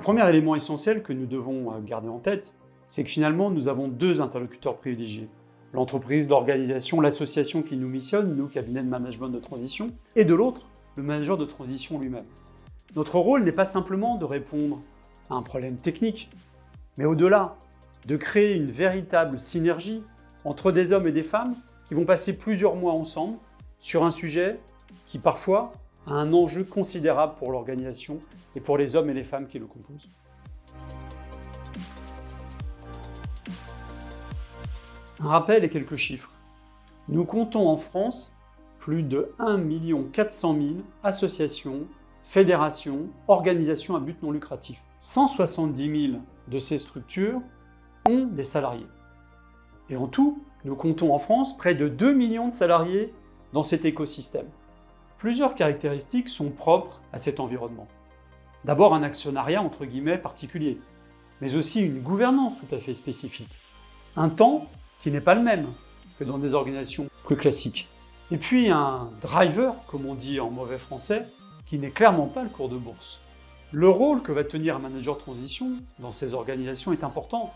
premier élément essentiel que nous devons garder en tête, c'est que finalement, nous avons deux interlocuteurs privilégiés. L'entreprise, l'organisation, l'association qui nous missionne, nous, cabinet de management de transition, et de l'autre, le manager de transition lui-même. Notre rôle n'est pas simplement de répondre à un problème technique, mais au-delà, de créer une véritable synergie entre des hommes et des femmes qui vont passer plusieurs mois ensemble sur un sujet qui parfois a un enjeu considérable pour l'organisation et pour les hommes et les femmes qui le composent. Un rappel et quelques chiffres. Nous comptons en France plus de 1 400 000 associations, fédérations, organisations à but non lucratif. 170 000 de ces structures ont des salariés. Et en tout, nous comptons en France près de 2 millions de salariés dans cet écosystème. Plusieurs caractéristiques sont propres à cet environnement. D'abord un actionnariat entre guillemets particulier, mais aussi une gouvernance tout à fait spécifique. Un temps qui n'est pas le même que dans des organisations plus classiques. Et puis un driver, comme on dit en mauvais français, qui n'est clairement pas le cours de bourse. Le rôle que va tenir un manager transition dans ces organisations est important,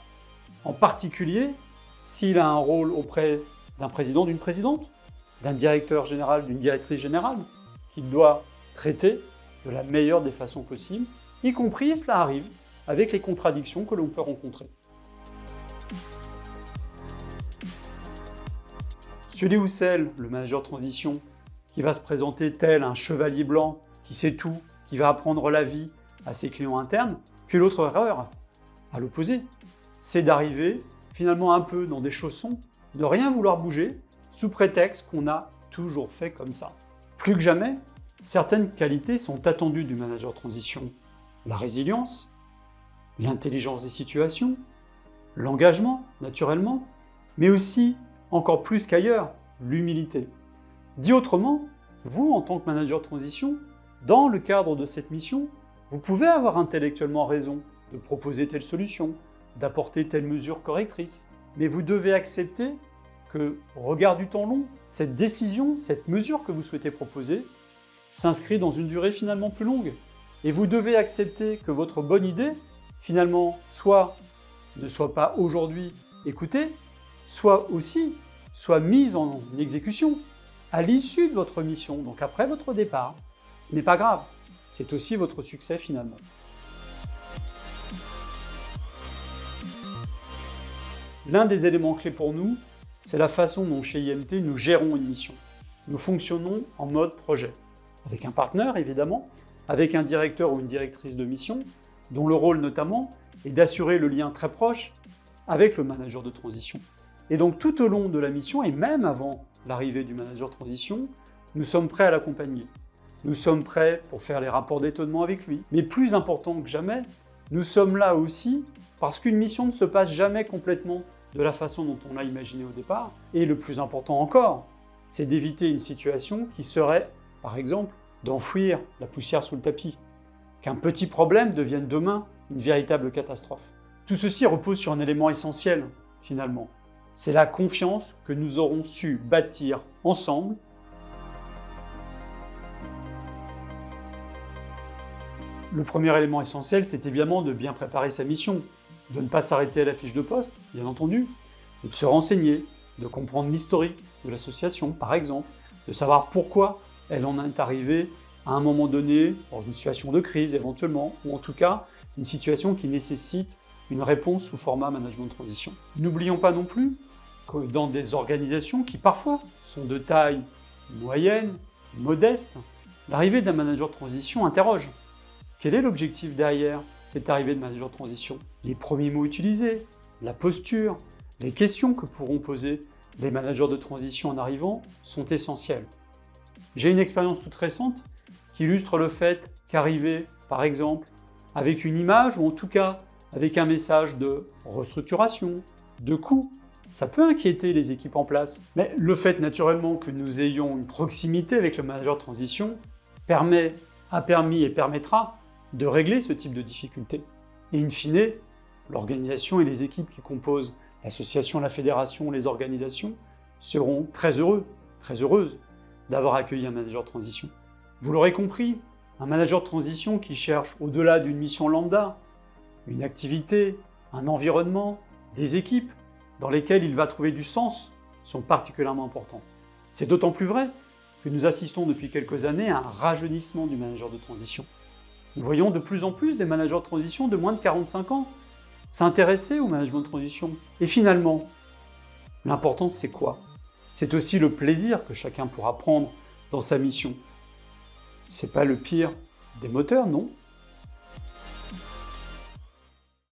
en particulier s'il a un rôle auprès d'un président, d'une présidente, d'un directeur général, d'une directrice générale, qu'il doit traiter de la meilleure des façons possibles, y compris, et cela arrive, avec les contradictions que l'on peut rencontrer. Celui ou celle, le manager transition, qui va se présenter tel un chevalier blanc, qui sait tout, qui va apprendre la vie à ses clients internes, puis l'autre erreur, à l'opposé, c'est d'arriver finalement un peu dans des chaussons, ne rien vouloir bouger, sous prétexte qu'on a toujours fait comme ça. Plus que jamais, certaines qualités sont attendues du manager transition. La résilience, l'intelligence des situations, l'engagement, naturellement, mais aussi, encore plus qu'ailleurs, l'humilité. Dit autrement, vous, en tant que manager transition, dans le cadre de cette mission, vous pouvez avoir intellectuellement raison de proposer telle solution, d'apporter telle mesure correctrice, mais vous devez accepter que, au regard du temps long, cette décision, cette mesure que vous souhaitez proposer, s'inscrit dans une durée finalement plus longue. Et vous devez accepter que votre bonne idée, finalement, soit ne soit pas aujourd'hui écoutée, soit mise en exécution à l'issue de votre mission, donc après votre départ. Ce n'est pas grave, c'est aussi votre succès finalement. L'un des éléments clés pour nous, c'est la façon dont chez IMT nous gérons une mission. Nous fonctionnons en mode projet, avec un partenaire évidemment, avec un directeur ou une directrice de mission, dont le rôle notamment est d'assurer le lien très proche avec le manager de transition. Et donc tout au long de la mission, et même avant l'arrivée du manager de transition, nous sommes prêts à l'accompagner. Nous sommes prêts pour faire les rapports d'étonnement avec lui. Mais plus important que jamais, nous sommes là aussi parce qu'une mission ne se passe jamais complètement de la façon dont on l'a imaginé au départ. Et le plus important encore, c'est d'éviter une situation qui serait, par exemple, d'enfouir la poussière sous le tapis. Qu'un petit problème devienne demain une véritable catastrophe. Tout ceci repose sur un élément essentiel, finalement. C'est la confiance que nous aurons su bâtir ensemble. Le premier élément essentiel, c'est évidemment de bien préparer sa mission, de ne pas s'arrêter à la fiche de poste, bien entendu, et de se renseigner, de comprendre l'historique de l'association, par exemple, de savoir pourquoi elle en est arrivée à un moment donné, dans une situation de crise éventuellement, ou en tout cas, une situation qui nécessite une réponse sous format management de transition. N'oublions pas non plus que dans des organisations qui parfois sont de taille moyenne, modeste, l'arrivée d'un manager de transition interroge. Quel est l'objectif derrière cette arrivée de manager de transition? Les premiers mots utilisés, la posture, les questions que pourront poser les managers de transition en arrivant sont essentielles. J'ai une expérience toute récente qui illustre le fait qu'arriver, par exemple, avec une image ou en tout cas avec un message de restructuration, de coût, ça peut inquiéter les équipes en place. Mais le fait naturellement que nous ayons une proximité avec le manager de transition a permis et permettra de régler ce type de difficultés. Et in fine, l'organisation et les équipes qui composent l'association, la fédération, les organisations seront très heureuses d'avoir accueilli un manager de transition. Vous l'aurez compris, un manager de transition qui cherche au-delà d'une mission lambda une activité, un environnement, des équipes dans lesquelles il va trouver du sens sont particulièrement importants. C'est d'autant plus vrai que nous assistons depuis quelques années à un rajeunissement du manager de transition. Nous voyons de plus en plus des managers de transition de moins de 45 ans s'intéresser au management de transition. Et finalement, l'important c'est quoi? C'est aussi le plaisir que chacun pourra prendre dans sa mission. C'est pas le pire des moteurs, non,